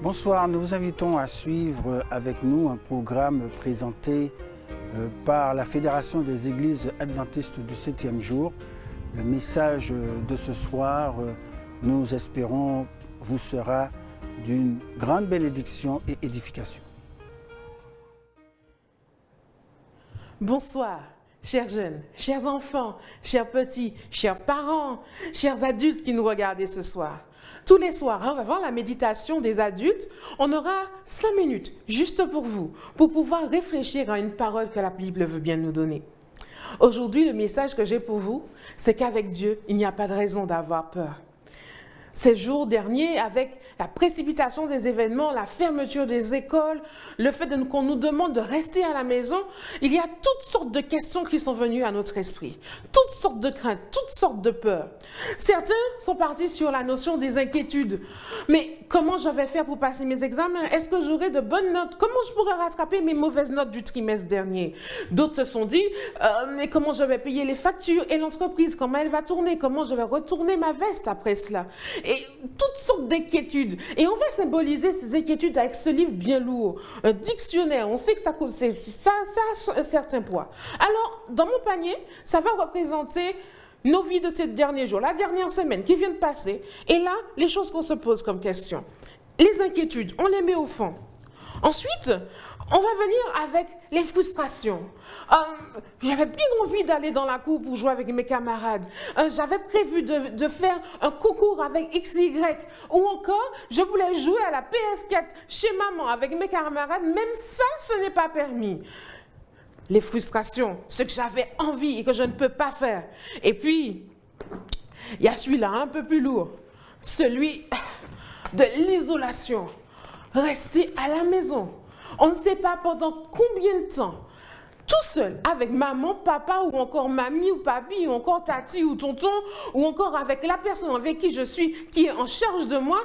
Bonsoir, nous vous invitons à suivre avec nous un programme présenté par la Fédération des Églises Adventistes du 7e jour. Le message de ce soir, nous espérons, vous sera d'une grande bénédiction et édification. Bonsoir, chers jeunes, chers enfants, chers petits, chers parents, chers adultes qui nous regardez ce soir. Tous les soirs, avant la méditation des adultes, on aura 5 minutes juste pour vous, pour pouvoir réfléchir à une parole que la Bible veut bien nous donner. Aujourd'hui, le message que j'ai pour vous, c'est qu'avec Dieu, il n'y a pas de raison d'avoir peur. Ces jours derniers, avec la précipitation des événements, la fermeture des écoles, le fait qu'on nous demande de rester à la maison, il y a toutes sortes de questions qui sont venues à notre esprit, toutes sortes de craintes, toutes sortes de peurs. Certains sont partis sur la notion des inquiétudes. Mais comment je vais faire pour passer mes examens? Est-ce que j'aurai de bonnes notes? Comment je pourrai rattraper mes mauvaises notes du trimestre dernier? D'autres se sont dit, mais comment je vais payer les factures et l'entreprise? Comment elle va tourner? Comment je vais retourner ma veste après cela? Et toutes sortes d'inquiétudes. Et on va symboliser ces inquiétudes avec ce livre bien lourd, un dictionnaire. On sait que ça a un certain poids. Alors, dans mon panier, ça va représenter nos vies de ces derniers jours, la dernière semaine qui vient de passer. Et là, les choses qu'on se pose comme question. Les inquiétudes, on les met au fond. Ensuite, on va venir avec les frustrations. J'avais bien envie d'aller dans la cour pour jouer avec mes camarades. J'avais prévu de faire un concours avec XY. Ou encore, je voulais jouer à la PS4 chez maman avec mes camarades. Même ça, ce n'est pas permis. Les frustrations, ce que j'avais envie et que je ne peux pas faire. Et puis, il y a celui-là un peu plus lourd. Celui de l'isolation. Rester à la maison. On ne sait pas pendant combien de temps. Tout seul, avec maman, papa, ou encore mamie, ou papi, ou encore tati, ou tonton, ou encore avec la personne avec qui je suis, qui est en charge de moi.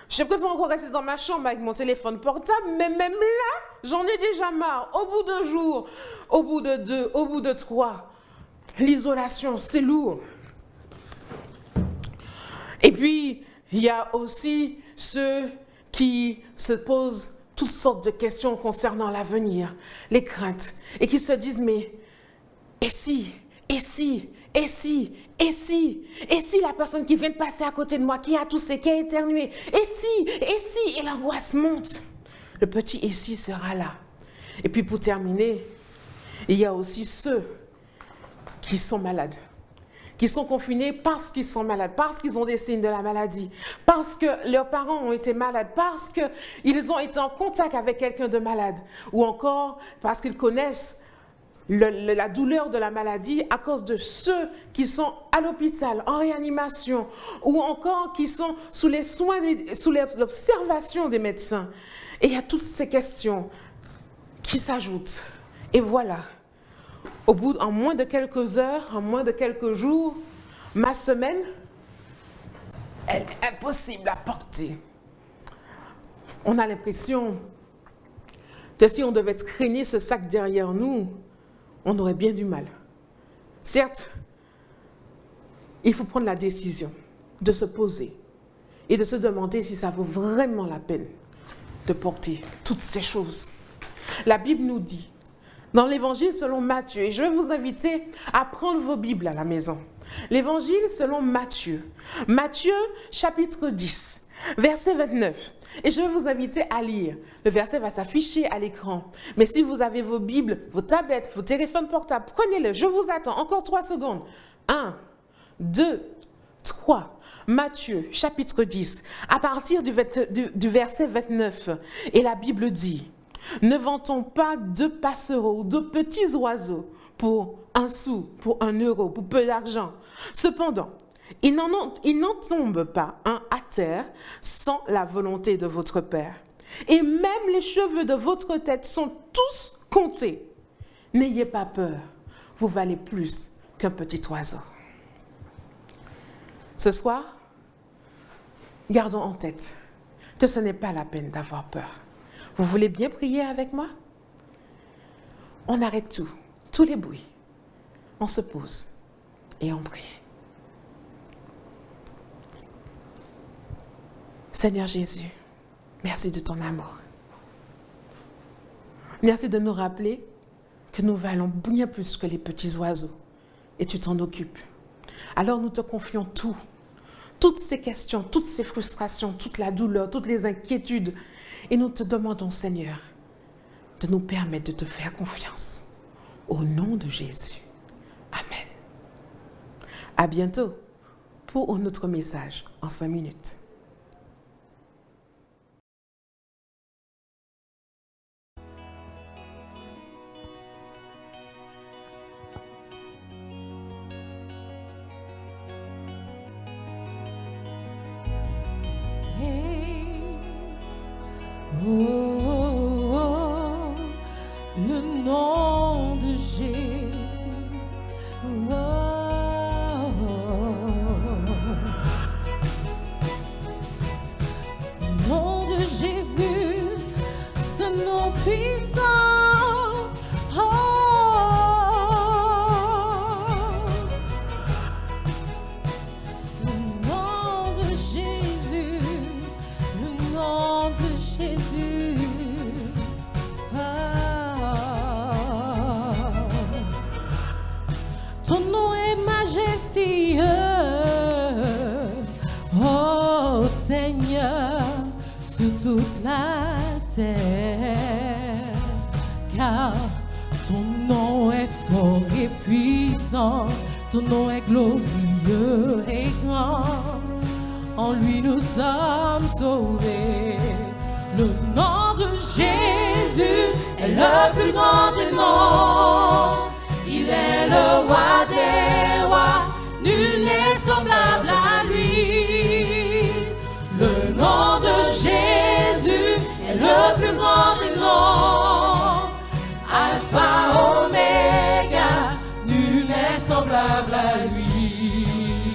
Je préfère encore rester dans ma chambre avec mon téléphone portable, mais même là, j'en ai déjà marre. Au bout d'un jour, au bout de 2, au bout de 3, l'isolation, c'est lourd. Et puis, il y a aussi ceux qui se posent toutes sortes de questions concernant l'avenir, les craintes, et qui se disent, mais et si la personne qui vient de passer à côté de moi, qui a toussé, qui a éternué, et l'angoisse monte. Le petit et si sera là. Et puis pour terminer, il y a aussi ceux qui sont malades, qui sont confinés parce qu'ils sont malades, parce qu'ils ont des signes de la maladie, parce que leurs parents ont été malades, parce qu'ils ont été en contact avec quelqu'un de malade, ou encore parce qu'ils connaissent la douleur de la maladie à cause de ceux qui sont à l'hôpital, en réanimation, ou encore qui sont sous les soins, sous l'observation des médecins. Et il y a toutes ces questions qui s'ajoutent. Et voilà. En moins de quelques heures, en moins de quelques jours, ma semaine, elle est impossible à porter. On a l'impression que si on devait traîner ce sac derrière nous, on aurait bien du mal. Certes, il faut prendre la décision de se poser et de se demander si ça vaut vraiment la peine de porter toutes ces choses. La Bible nous dit, dans l'évangile selon Matthieu, et je vais vous inviter à prendre vos Bibles à la maison. L'évangile selon Matthieu. Matthieu chapitre 10, verset 29. Et je vais vous inviter à lire. Le verset va s'afficher à l'écran. Mais si vous avez vos Bibles, vos tablettes, vos téléphones portables, prenez-le. Je vous attends. Encore 3 secondes. 1, 2, 3. Matthieu chapitre 10, à partir du verset 29. Et la Bible dit... Ne vend-on pas 2 passereaux, 2 petits oiseaux pour 1 sou, pour 1 euro, pour peu d'argent? Cependant, il n'en tombe pas un à terre sans la volonté de votre Père. Et même les cheveux de votre tête sont tous comptés. N'ayez pas peur, vous valez plus qu'un petit oiseau. Ce soir, gardons en tête que ce n'est pas la peine d'avoir peur. Vous voulez bien prier avec moi? On arrête tout, tous les bruits. On se pose et on prie. Seigneur Jésus, Merci de ton amour. Merci de nous rappeler que nous valons bien plus que les petits oiseaux et tu t'en occupes. Alors nous te confions tout, toutes ces questions, toutes ces frustrations, toute la douleur, toutes les inquiétudes et nous te demandons, Seigneur, de nous permettre de te faire confiance. Au nom de Jésus. Amen. À bientôt pour un autre message en 5 minutes. Le nom de Jésus. Le nom de Jésus, ce nom puissant. Le nom de Jésus, le nom de Jésus. Ton nom est majestueux, oh Seigneur, sur toute la terre, car ton nom est fort et puissant, ton nom est glorieux et grand, en lui nous sommes sauvés. Le nom de Jésus est le plus grand des noms. Il est le roi des rois, nul n'est semblable à lui. Le nom de Jésus est le plus grand des noms. Alpha, Oméga, nul n'est semblable à lui.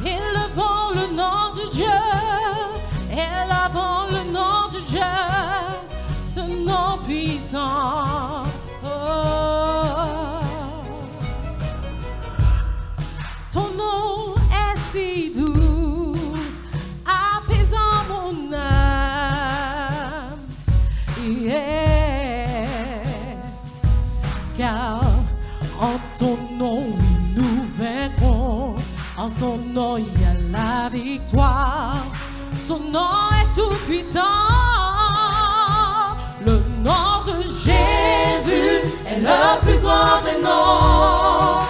Élevons le nom de Dieu, élevons le nom de Dieu, ce nom puissant. Ton nom est si doux, apaisant mon âme. Yeah. Car en ton nom, oui, nous vaincrons. En son nom, il y a la victoire. Son nom est tout puissant. Le nom de Jésus est le plus grand des noms.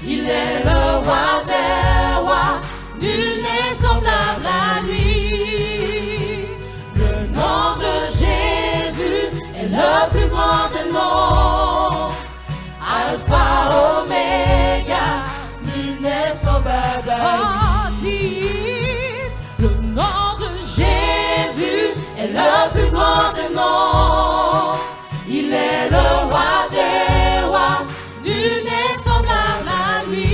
Il est le roi des rois, nul n'est semblable à lui. Le nom de Jésus est le plus grand des noms. Alpha, Oméga, nul n'est semblable à lui. Dites, le nom de Jésus est le plus grand des noms. Il est le roi des rois, nul n'est semblable à lui.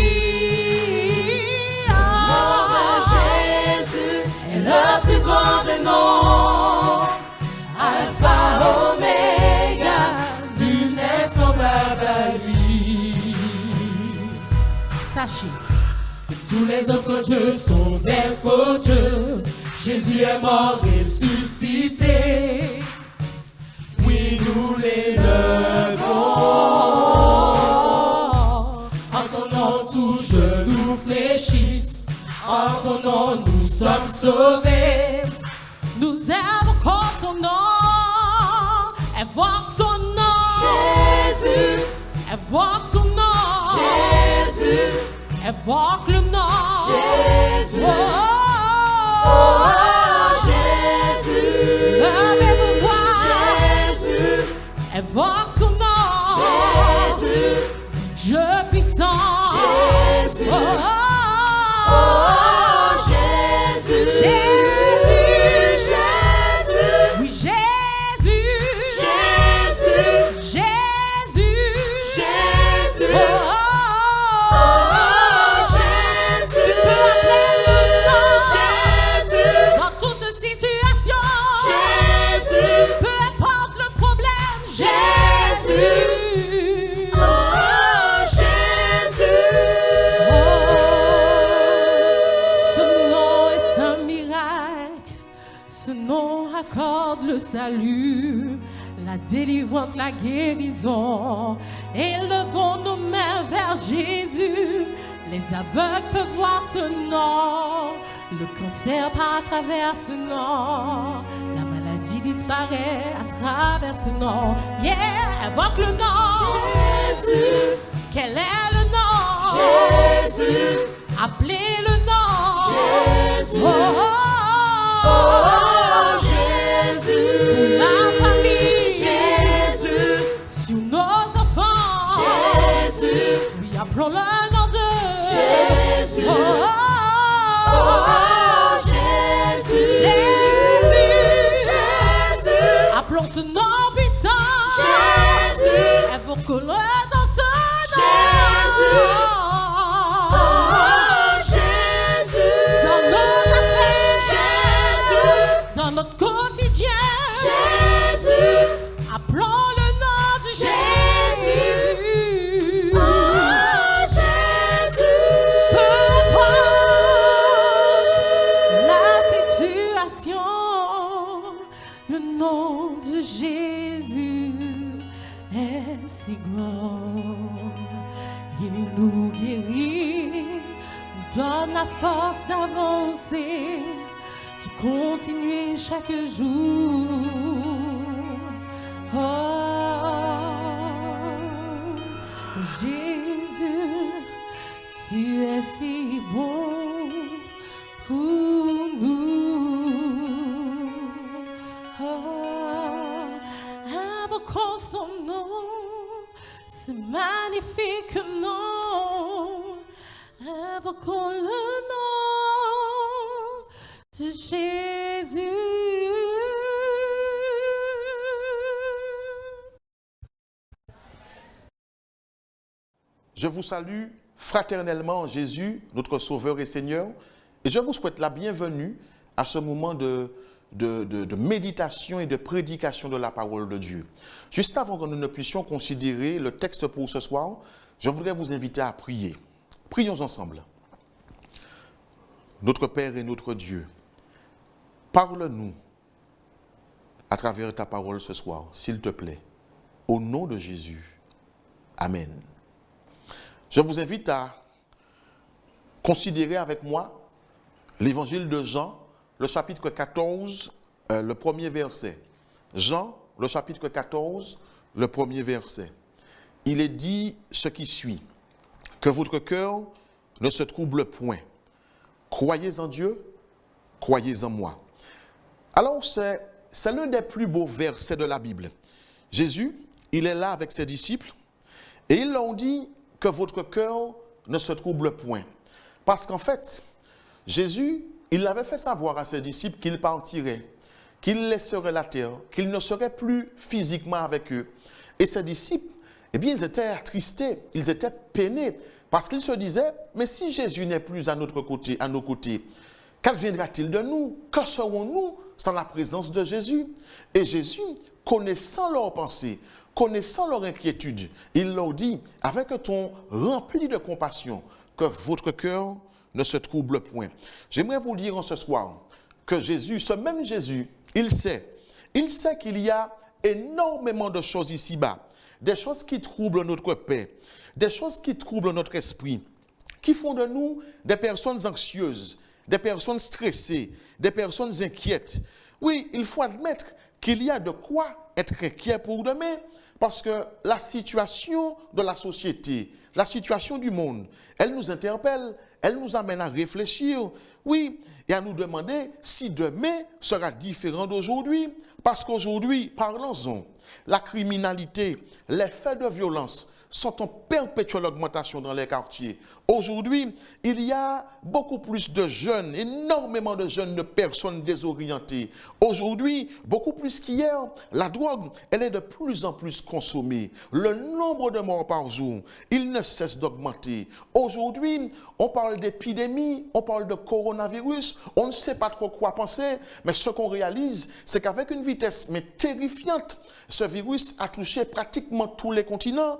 Le nom de Jésus est le plus grand des noms. Alpha, Oméga, nul n'est semblable à lui. Sachez que tous les autres dieux sont des faux dieux. Jésus est mort ressuscité. Oui, nous l'élevons. En ton nom, tout genou fléchisse. En ton nom, nous sommes sauvés. Nous invoquons ton nom. Invoque son nom. Jésus. Invoque son nom. Jésus. Invoque le nom. Jésus. Oh, Jésus. Levez vos voix. Jésus. Invoque son nom. Jésus. Dieu puissant. Jésus. Jésus. Jésus. Jésus. Oui, Jésus. Jésus. Jésus. Jésus. Tu peux appeler le nom. Jésus. Dans toute situation. Jésus. Peu importe le problème. Jésus. salut, la délivrance, la guérison. Élevons nos mains vers Jésus. Les aveugles peuvent voir ce nom. Le cancer part à travers ce nom. La maladie disparaît à travers ce nom. Yeah, invoque le nom. Jésus. Quel est le nom? Jésus. Appelez le nom. Jésus. Oh, oh, oh, Oh, Jésus. pour la famille. Jésus. Sur nos enfants. Jésus. Oui, appelons le nom de Jésus. Oh, oh, oh, Oh, Jésus. Jésus. appelons ce nom puissant. Jésus. Invoquons-le dans ce nom. Jésus. Oh, Jésus. Dans nos affaires. Jésus. Dans notre quotidien. Jésus. Appelons le nom de Jésus. Jésus. Oh, Jésus. Peu importe la situation, le nom de Jésus est si grand. Il nous guérit, nous donne la force d'avancer, de continuer chaque jour. Oh, Jésus, tu es si bon pour nous. Oh, invoquons son nom, ce magnifique nom. Invoquons le nom de Jésus. Je vous salue fraternellement en Jésus, notre Sauveur et Seigneur, et je vous souhaite la bienvenue à ce moment de méditation et de prédication de la parole de Dieu. Juste avant que nous ne puissions considérer le texte pour ce soir, je voudrais vous inviter à prier. Prions ensemble. Notre Père et notre Dieu, parle-nous à travers ta parole ce soir, s'il te plaît, au nom de Jésus. Amen. Je vous invite à considérer avec moi l'évangile de Jean, le chapitre 14, le premier verset. Jean, le chapitre 14, le premier verset. Il est dit ce qui suit, que votre cœur ne se trouble point. Croyez en Dieu, croyez en moi. Alors, c'est l'un des plus beaux versets de la Bible. Jésus, il est là avec ses disciples et ils leur ont dit que votre cœur ne se trouble point. Parce qu'en fait, Jésus, il avait fait savoir à ses disciples qu'il partirait, qu'il laisserait la terre, qu'il ne serait plus physiquement avec eux. Et ses disciples, eh bien, ils étaient attristés, ils étaient peinés, parce qu'ils se disaient, mais si Jésus n'est plus à notre côté, à nos côtés, qu'adviendra-t-il de nous? Que serons-nous sans la présence de Jésus? Et Jésus, connaissant leurs pensées, connaissant leur inquiétude, il leur dit, avec un ton rempli de compassion, que votre cœur ne se trouble point. J'aimerais vous dire en ce soir que Jésus, ce même Jésus, il sait qu'il y a énormément de choses ici-bas, des choses qui troublent notre paix, des choses qui troublent notre esprit, qui font de nous des personnes anxieuses, des personnes stressées, des personnes inquiètes. Oui, il faut admettre qu'il y a de quoi être inquiet pour demain, parce que la situation de la société, la situation du monde, elle nous interpelle, elle nous amène à réfléchir, oui, et à nous demander si demain sera différent d'aujourd'hui. Parce qu'aujourd'hui, parlons-en, la criminalité, les faits de violence sont en perpétuelle augmentation dans les quartiers. Aujourd'hui, il y a beaucoup plus de jeunes, énormément de jeunes, de personnes désorientées. Aujourd'hui, beaucoup plus qu'hier, la drogue, elle est de plus en plus consommée. Le nombre de morts par jour, il ne cesse d'augmenter. Aujourd'hui, on parle d'épidémie, on parle de coronavirus, on ne sait pas trop quoi penser, mais ce qu'on réalise, c'est qu'avec une vitesse mais terrifiante, ce virus a touché pratiquement tous les continents.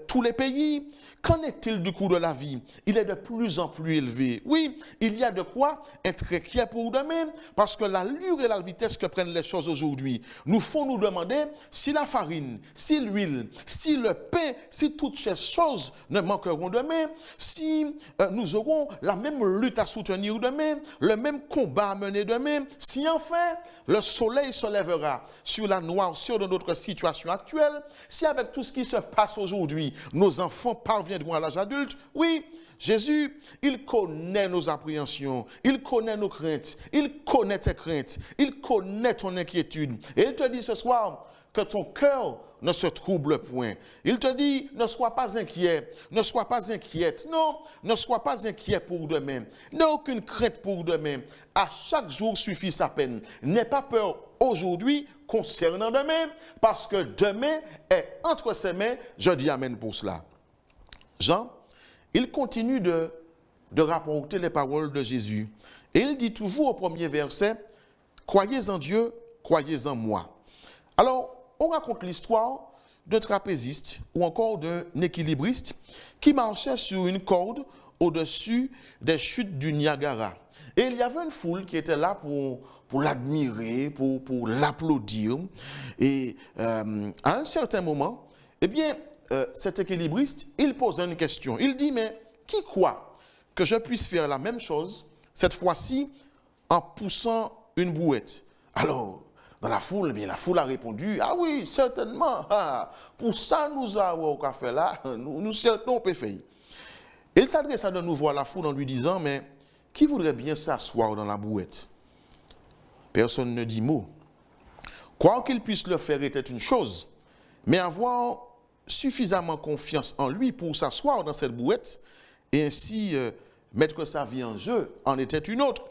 tous les pays. Qu'en est-il du coût de la vie? Il est de plus en plus élevé. Oui, il y a de quoi être inquiet pour demain, parce que l'allure et la vitesse que prennent les choses aujourd'hui nous font nous demander si la farine, si l'huile, si le pain, si toutes ces choses ne manqueront demain, si nous aurons la même lutte à soutenir demain, le même combat à mener demain, si enfin le soleil se lèvera sur la noirceur de notre situation actuelle, si avec tout ce qui se passe aujourd'hui, nos enfants parviendront à l'âge adulte, oui, Jésus, il connaît nos appréhensions, il connaît nos craintes, il connaît tes craintes, il connaît ton inquiétude. Et il te dit ce soir que ton cœur ne se trouble point. Il te dit, ne sois pas inquiet, ne sois pas inquiète. Non, ne sois pas inquiet pour demain. N'aie aucune crainte pour demain. À chaque jour suffit sa peine. N'aie pas peur aujourd'hui concernant demain, parce que demain est entre ses mains. Je dis amen pour cela. Jean, il continue de rapporter les paroles de Jésus. Et il dit toujours au premier verset, « Croyez en Dieu, croyez en moi ». Alors, on raconte l'histoire d'un trapéziste ou encore d'un équilibriste qui marchait sur une corde au-dessus des chutes du Niagara. Et il y avait une foule qui était là pour l'admirer, pour l'applaudir. Et à un certain moment, eh bien, cet équilibriste, il pose une question. Il dit, mais qui croit que je puisse faire la même chose, cette fois-ci, en poussant une brouette? Alors, dans la foule, eh bien, la foule a répondu, ah oui, certainement, pour ça nous avons qu'à faire là, nous certains on peut faire. Il s'adressa de nouveau à la foule en lui disant, mais qui voudrait bien s'asseoir dans la brouette? Personne ne dit mot. Croire qu'il puisse le faire était une chose, mais avoir suffisamment confiance en lui pour s'asseoir dans cette brouette et ainsi mettre sa vie en jeu en était une autre.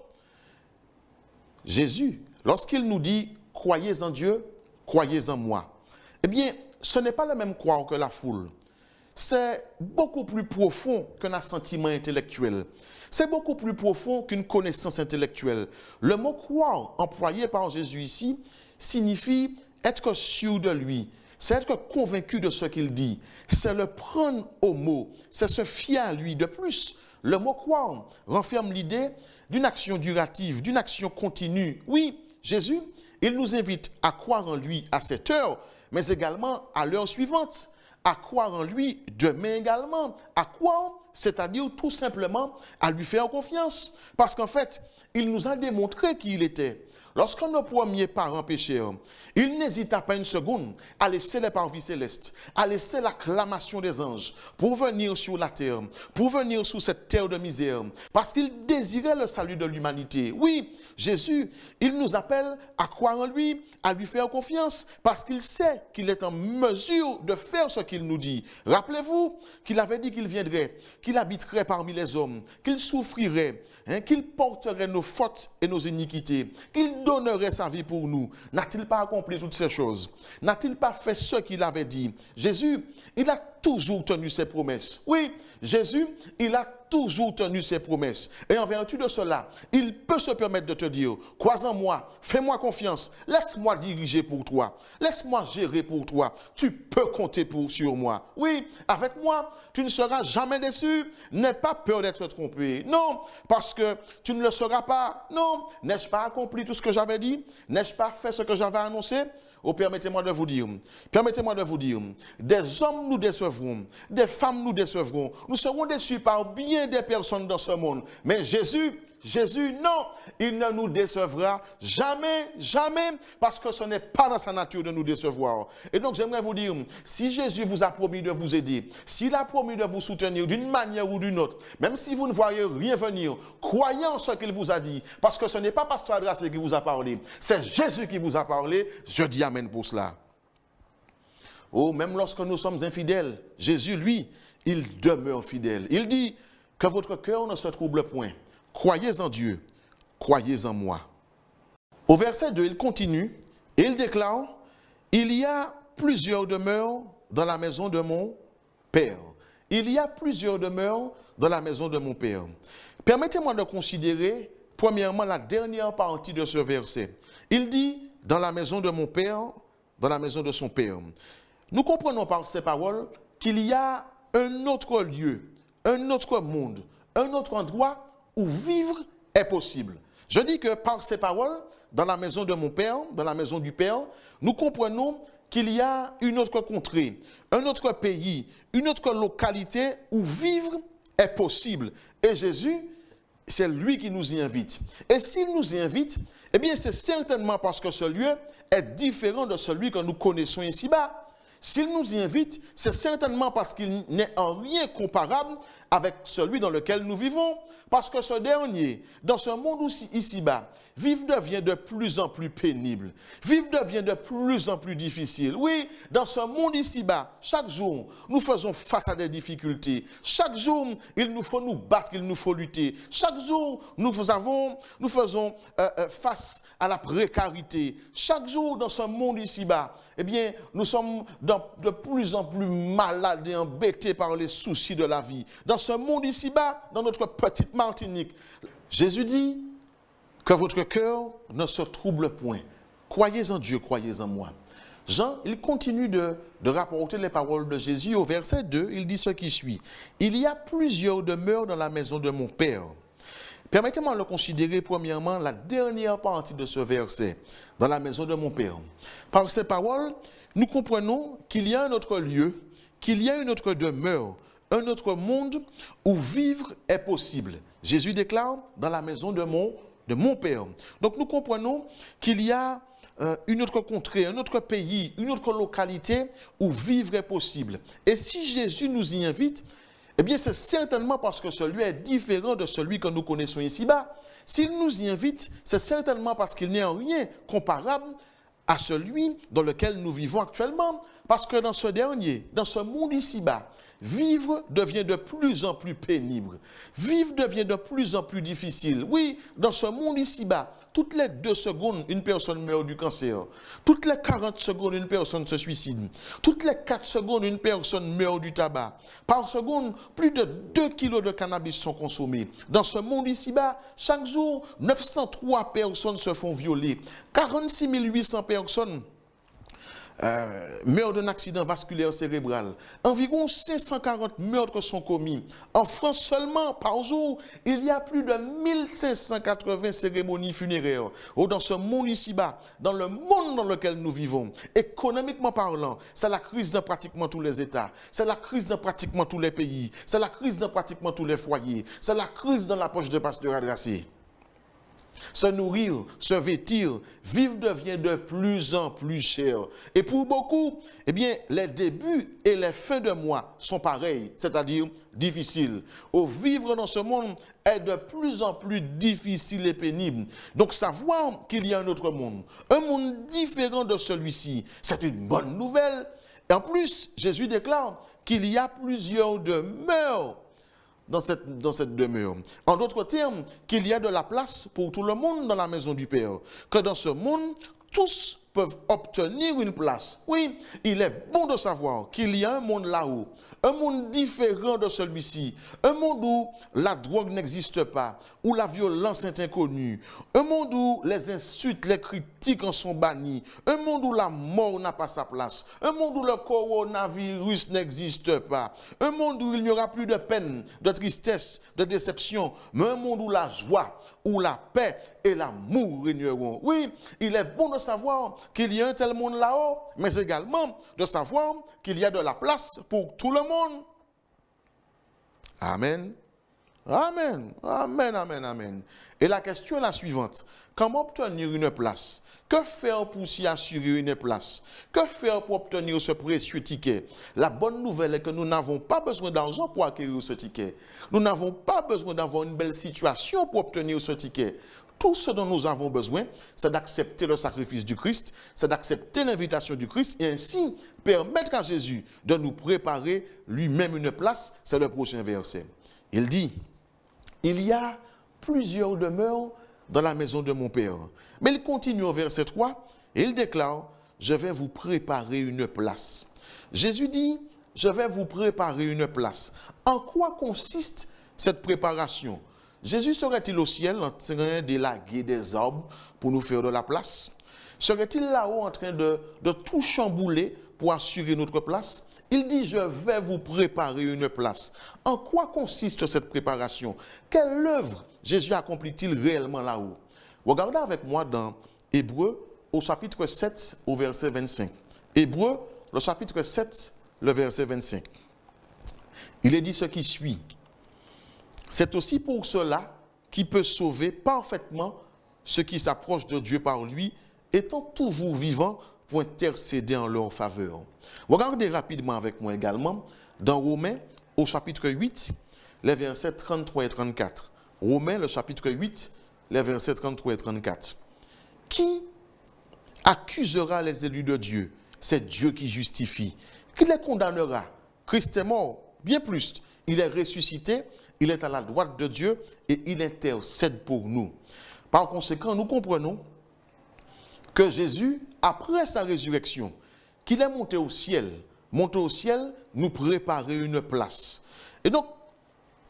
Jésus, lorsqu'il nous dit « Croyez en Dieu, croyez en moi », eh bien, ce n'est pas le même croire que la foule. C'est beaucoup plus profond qu'un assentiment intellectuel. C'est beaucoup plus profond qu'une connaissance intellectuelle. Le mot « croire » employé par Jésus ici signifie être sûr de lui. C'est être convaincu de ce qu'il dit. C'est le prendre au mot. C'est se fier à lui. De plus, le mot « croire » renferme l'idée d'une action durative, d'une action continue. Oui, Jésus, il nous invite à croire en lui à cette heure, mais également à l'heure suivante. À croire en lui demain également. À croire, c'est-à-dire tout simplement à lui faire confiance. Parce qu'en fait, il nous a démontré qui il était. Lorsque nos premiers parents péchèrent, ils n'hésitaient pas une seconde à laisser les parvis célestes, à laisser l'acclamation des anges pour venir sur la terre, pour venir sur cette terre de misère, parce qu'ils désiraient le salut de l'humanité. Oui, Jésus, il nous appelle à croire en lui, à lui faire confiance, parce qu'il sait qu'il est en mesure de faire ce qu'il nous dit. Rappelez-vous qu'il avait dit qu'il viendrait, qu'il habiterait parmi les hommes, qu'il souffrirait, qu'il porterait nos fautes et nos iniquités, qu'il donnerait sa vie pour nous. N'a-t-il pas accompli toutes ces choses? N'a-t-il pas fait ce qu'il avait dit? Jésus, il a toujours tenu ses promesses. Oui, Jésus, il a toujours tenu ses promesses. Et en vertu de cela, il peut se permettre de te dire, crois en moi, fais-moi confiance, laisse-moi diriger pour toi, laisse-moi gérer pour toi, tu peux compter sur moi. Oui, avec moi, tu ne seras jamais déçu, n'aie pas peur d'être trompé. Non, parce que tu ne le seras pas. Non, n'ai-je pas accompli tout ce que j'avais dit? N'ai-je pas fait ce que j'avais annoncé? Oh, permettez-moi de vous dire, des hommes nous décevront, des femmes nous décevront, nous serons déçus par bien des personnes dans ce monde. Mais Jésus, non, il ne nous décevra jamais, jamais, parce que ce n'est pas dans sa nature de nous décevoir. Et donc j'aimerais vous dire, si Jésus vous a promis de vous aider, s'il a promis de vous soutenir d'une manière ou d'une autre, même si vous ne voyez rien venir, croyez en ce qu'il vous a dit, parce que ce n'est pas Pasteur Adrasé qui vous a parlé, c'est Jésus qui vous a parlé. Je dis amen pour cela. Oh, même lorsque nous sommes infidèles, Jésus, lui, il demeure fidèle. Il dit que votre cœur ne se trouble point. Croyez en Dieu, croyez en moi. Au verset 2, il continue et il déclare, il y a plusieurs demeures dans la maison de mon Père. Il y a plusieurs demeures dans la maison de mon Père. Permettez-moi de considérer, premièrement, la dernière partie de ce verset. Il dit, dans la maison de mon Père, dans la maison de son Père. Nous comprenons par ces paroles qu'il y a un autre lieu, un autre monde, un autre endroit où vivre est possible. Je dis que par ces paroles, dans la maison de mon Père, dans la maison du Père, nous comprenons qu'il y a une autre contrée, un autre pays, une autre localité où vivre est possible. Et Jésus, c'est lui qui nous y invite. Et s'il nous y invite, eh bien c'est certainement parce que ce lieu est différent de celui que nous connaissons ici-bas. S'il nous y invite, c'est certainement parce qu'il n'est en rien comparable avec celui dans lequel nous vivons. Parce que ce dernier, dans ce monde ici-bas, vivre devient de plus en plus pénible. Vivre devient de plus en plus difficile. Oui, dans ce monde ici-bas, chaque jour, nous faisons face à des difficultés. Chaque jour, il nous faut nous battre, il nous faut lutter. Chaque jour, nous faisons face à la précarité. Chaque jour, dans ce monde ici-bas, eh bien, nous sommes de plus en plus malades et embêtés par les soucis de la vie. Dans ce monde ici-bas, dans notre petite Martinique, Jésus dit que votre cœur ne se trouble point. Croyez en Dieu, croyez en moi. Jean, il continue de rapporter les paroles de Jésus au verset 2, il dit ce qui suit. Il y a plusieurs demeures dans la maison de mon Père. Permettez-moi de considérer premièrement la dernière partie de ce verset, dans la maison de mon Père. Par ces paroles, nous comprenons qu'il y a un autre lieu, qu'il y a une autre demeure, un autre monde où vivre est possible. Jésus déclare dans la maison de mon Père. Donc nous comprenons qu'il y a une autre contrée, un autre pays, une autre localité où vivre est possible. Et si Jésus nous y invite, eh bien c'est certainement parce que celui est différent de celui que nous connaissons ici-bas. S'il nous y invite, c'est certainement parce qu'il n'est en rien comparable à celui dans lequel nous vivons actuellement. Parce que dans ce dernier, dans ce monde ici-bas, vivre devient de plus en plus pénible. Vivre devient de plus en plus difficile. Oui, dans ce monde ici-bas, toutes les 2 secondes, une personne meurt du cancer. Toutes les 40 secondes, une personne se suicide. Toutes les 4 secondes, une personne meurt du tabac. Par seconde, plus de 2 kilos de cannabis sont consommés. Dans ce monde ici-bas, chaque jour, 903 personnes se font violer. 46 800 personnes meurent d'un accident vasculaire cérébral. Environ 540 meurtres sont commis. En France seulement, par jour, il y a plus de 1580 cérémonies funéraires. Dans ce monde ici-bas, dans le monde dans lequel nous vivons, économiquement parlant, c'est la crise dans pratiquement tous les États. C'est la crise dans pratiquement tous les pays. C'est la crise dans pratiquement tous les foyers. C'est la crise dans la poche de pasteur adressé. Se nourrir, se vêtir, vivre devient de plus en plus cher. Et pour beaucoup, eh bien, les débuts et les fins de mois sont pareils, c'est-à-dire difficiles. Au vivre dans ce monde est de plus en plus difficile et pénible. Donc savoir qu'il y a un autre monde, un monde différent de celui-ci, c'est une bonne nouvelle. Et en plus, Jésus déclare qu'il y a plusieurs demeures dans cette demeure. En d'autres termes, qu'il y a de la place pour tout le monde dans la maison du Père. Que dans ce monde, tous peuvent obtenir une place. Oui, il est bon de savoir qu'il y a un monde là-haut, un monde différent de celui-ci, un monde où la drogue n'existe pas, où la violence est inconnue, un monde où les insultes, les critiques en sont bannis, un monde où la mort n'a pas sa place, un monde où le coronavirus n'existe pas, un monde où il n'y aura plus de peine, de tristesse, de déception, mais un monde où la joie, où la paix et l'amour régneront. Oui, il est bon de savoir qu'il y a un tel monde là-haut, mais également de savoir qu'il y a de la place pour tout le monde. Amen. Amen. Amen, amen, amen. Et la question est la suivante. Comment obtenir une place? Que faire pour s'y assurer une place? Que faire pour obtenir ce précieux ticket? La bonne nouvelle est que nous n'avons pas besoin d'argent pour acquérir ce ticket. Nous n'avons pas besoin d'avoir une belle situation pour obtenir ce ticket. Tout ce dont nous avons besoin, c'est d'accepter le sacrifice du Christ, c'est d'accepter l'invitation du Christ et ainsi permettre à Jésus de nous préparer lui-même une place. C'est le prochain verset. Il dit, il y a plusieurs demeures dans la maison de mon Père. Mais il continue au verset 3 et il déclare, je vais vous préparer une place. Jésus dit, je vais vous préparer une place. En quoi consiste cette préparation? Jésus serait-il au ciel en train d'élaguer des arbres pour nous faire de la place? Serait-il là-haut en train de tout chambouler pour assurer notre place? il dit, je vais vous préparer une place. En quoi consiste cette préparation? Quelle œuvre Jésus accomplit-il réellement là-haut? Regardez avec moi dans Hébreux, au chapitre 7, au verset 25. Hébreux, le chapitre 7, le verset 25. Il est dit ce qui suit. C'est aussi pour cela qu'il peut sauver parfaitement ceux qui s'approchent de Dieu par lui, étant toujours vivants pour intercéder en leur faveur. Regardez rapidement avec moi également dans Romains, au chapitre 8, les versets 33 et 34. Romains, le chapitre 8, les versets 33 et 34. Qui accusera les élus de Dieu? C'est Dieu qui justifie. Qui les condamnera? Christ est mort, bien plus. Il est ressuscité, il est à la droite de Dieu et il intercède pour nous. Par conséquent, nous comprenons que Jésus, après sa résurrection, qu'il est monté au ciel, nous préparer une place. Et donc,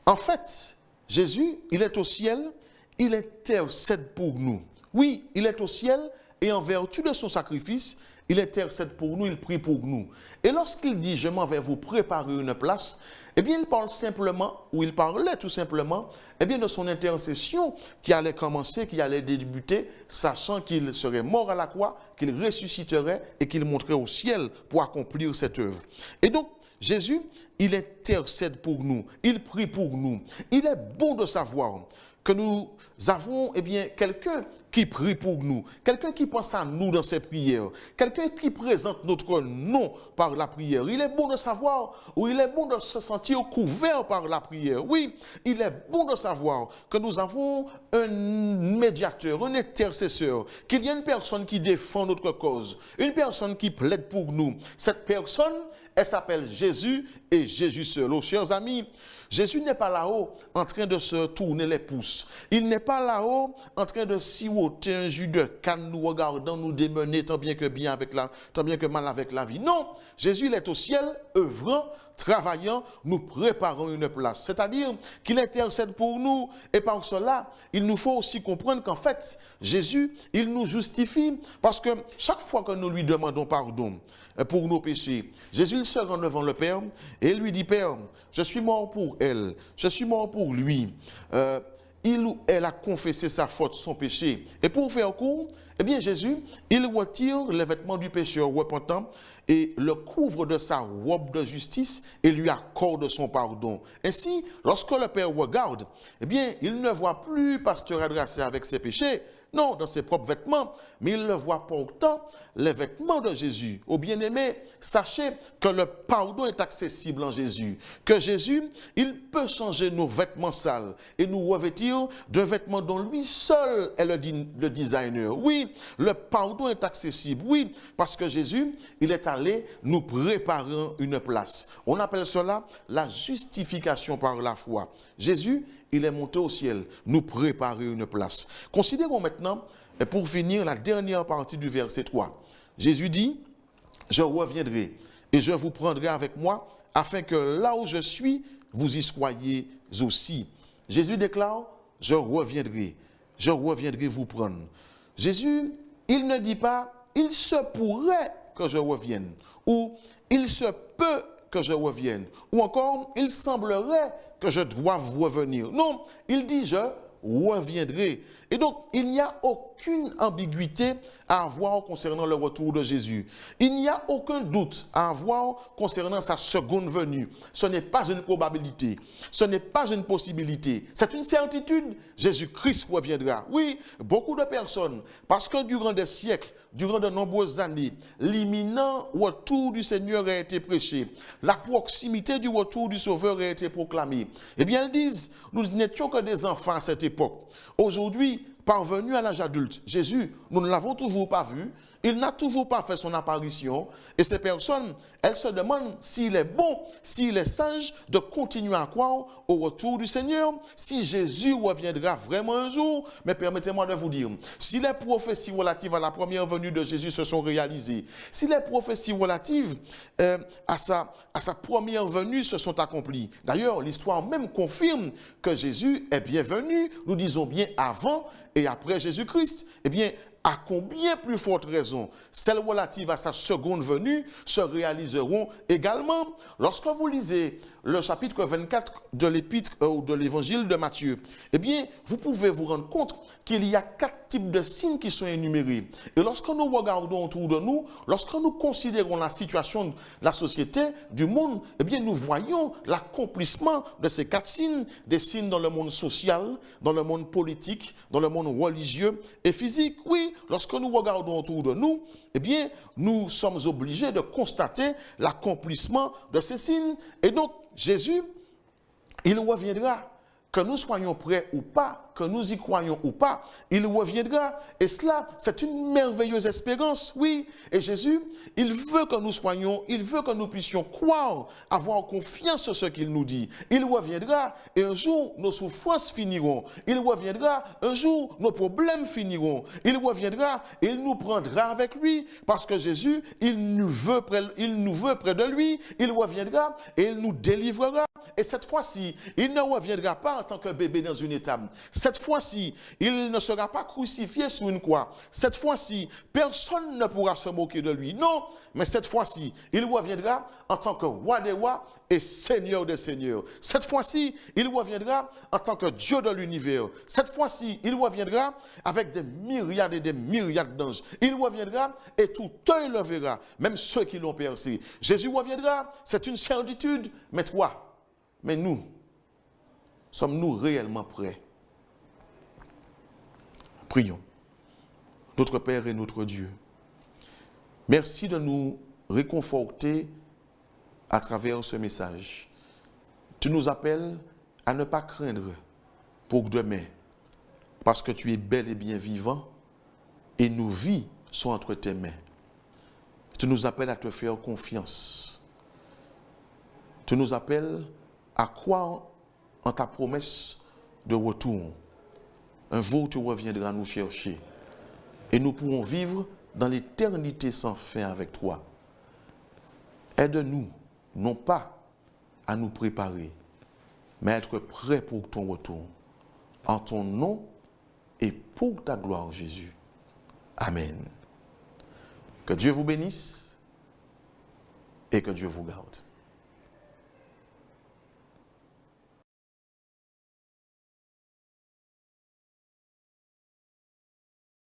en fait, Jésus, il est au ciel, il intercède pour nous. Oui, il est au ciel et en vertu de son sacrifice, il intercède pour nous, il prie pour nous. Et lorsqu'il dit « je m'en vais vous préparer une place », eh bien, il parle simplement, ou il parlait tout simplement, eh bien, de son intercession qui allait commencer, qui allait débuter, sachant qu'il serait mort à la croix, qu'il ressusciterait et qu'il monterait au ciel pour accomplir cette œuvre. Et donc, Jésus, il intercède pour nous, il prie pour nous. Il est bon de savoir que nous avons quelqu'un qui prie pour nous, quelqu'un qui pense à nous dans ses prières, quelqu'un qui présente notre nom par la prière. Il est bon de savoir, ou il est bon de se sentir couvert par la prière. Oui, il est bon de savoir que nous avons un médiateur, un intercesseur, qu'il y a une personne qui défend notre cause, une personne qui plaide pour nous. Cette personne, elle s'appelle Jésus et Jésus seul. Oh, chers amis, Jésus n'est pas là-haut en train de se tourner les pouces. Il n'est pas là-haut en train de siroter un jus de canne, nous regardant, nous démener tant bien que mal avec la vie. Non, Jésus il est au ciel, œuvrant, travaillant, nous préparons une place. C'est-à-dire qu'il intercède pour nous. Et par cela, il nous faut aussi comprendre qu'en fait, Jésus, il nous justifie parce que chaque fois que nous lui demandons pardon pour nos péchés, Jésus il se rend devant le Père et il lui dit, Père, je suis mort pour elle, je suis mort pour lui. Il ou elle a confessé sa faute, son péché. Et pour faire court, eh bien Jésus, il retire les vêtements du pécheur repentant et le couvre de sa robe de justice et lui accorde son pardon. Ainsi, lorsque le Père regarde, eh bien, il ne voit plus Pasteur Adrassé avec ses péchés, non, dans ses propres vêtements, mais il le voit portant les vêtements de Jésus. Ô bien-aimés, sachez que le pardon est accessible en Jésus. Que Jésus, il peut changer nos vêtements sales et nous revêtir d'un vêtement dont lui seul est le designer. Oui, le pardon est accessible. Oui, parce que Jésus, il est allé nous préparer une place. On appelle cela la justification par la foi. Jésus, il est monté au ciel, nous préparer une place. Considérons maintenant, pour finir, la dernière partie du verset 3. Jésus dit, je reviendrai et je vous prendrai avec moi, afin que là où je suis, vous y soyez aussi. Jésus déclare, je reviendrai vous prendre. Jésus, il ne dit pas, il se pourrait que je revienne, ou il se peut que je revienne, ou encore, il semblerait que je doive revenir. Non, il dit, je reviendrai. Et donc, il n'y a aucune ambiguïté à avoir concernant le retour de Jésus. Il n'y a aucun doute à avoir concernant sa seconde venue. Ce n'est pas une probabilité. Ce n'est pas une possibilité. C'est une certitude. Jésus-Christ reviendra. Oui, beaucoup de personnes, parce que durant des siècles, durant de nombreuses années, l'imminent retour du Seigneur a été prêché. La proximité du retour du Sauveur a été proclamée. Eh bien, elles disent, nous n'étions que des enfants à cette époque. Aujourd'hui, parvenu à l'âge adulte, Jésus, nous ne l'avons toujours pas vu, il n'a toujours pas fait son apparition, et ces personnes, elles se demandent s'il est bon, s'il est sage de continuer à croire au retour du Seigneur, si Jésus reviendra vraiment un jour. Mais permettez-moi de vous dire, si les prophéties relatives à la première venue de Jésus se sont réalisées, si les prophéties relatives à sa première venue se sont accomplies, d'ailleurs, l'histoire même confirme que Jésus est bien venu, nous disons bien avant et après Jésus-Christ. Eh bien, à combien plus forte raison, celles relatives à sa seconde venue se réaliseront également. Lorsque vous lisez le chapitre 24 de l'épître ou de l'évangile de Matthieu, eh bien, vous pouvez vous rendre compte qu'il y a 4 types de signes qui sont énumérés. Et lorsque nous regardons autour de nous, lorsque nous considérons la situation de la société, du monde, eh bien, nous voyons l'accomplissement de ces 4 signes, des signes dans le monde social, dans le monde politique, dans le monde religieux et physique. Oui, lorsque nous regardons autour de nous, eh bien, nous sommes obligés de constater l'accomplissement de ces signes. Et donc, Jésus, il reviendra. Que nous soyons prêts ou pas, que nous y croyons ou pas, il reviendra. Et cela, c'est une merveilleuse espérance, oui. Et Jésus, il veut que nous soyons, il veut que nous puissions croire, avoir confiance en ce qu'il nous dit. Il reviendra et un jour, nos souffrances finiront. Il reviendra, un jour, nos problèmes finiront. Il reviendra et il nous prendra avec lui. Parce que Jésus, il nous veut près de lui. Il reviendra et il nous délivrera. Et cette fois-ci, il ne reviendra pas en tant que bébé dans une étable. Cette fois-ci, il ne sera pas crucifié sur une croix. Cette fois-ci, personne ne pourra se moquer de lui. Non, mais cette fois-ci, il reviendra en tant que roi des rois et seigneur des seigneurs. Cette fois-ci, il reviendra en tant que Dieu de l'univers. Cette fois-ci, il reviendra avec des myriades et des myriades d'anges. Il reviendra et tout œil le verra, même ceux qui l'ont percé. Jésus reviendra, c'est une certitude, mais toi, mais nous, sommes-nous réellement prêts? Prions. Notre Père et notre Dieu, merci de nous réconforter à travers ce message. Tu nous appelles à ne pas craindre pour demain, parce que tu es bel et bien vivant et nos vies sont entre tes mains. Tu nous appelles à te faire confiance. Tu nous appelles à croire en ta promesse de retour. Un jour, tu reviendras nous chercher et nous pourrons vivre dans l'éternité sans fin avec toi. Aide-nous, non pas à nous préparer, mais à être prêts pour ton retour. En ton nom et pour ta gloire, Jésus. Amen. Que Dieu vous bénisse et que Dieu vous garde.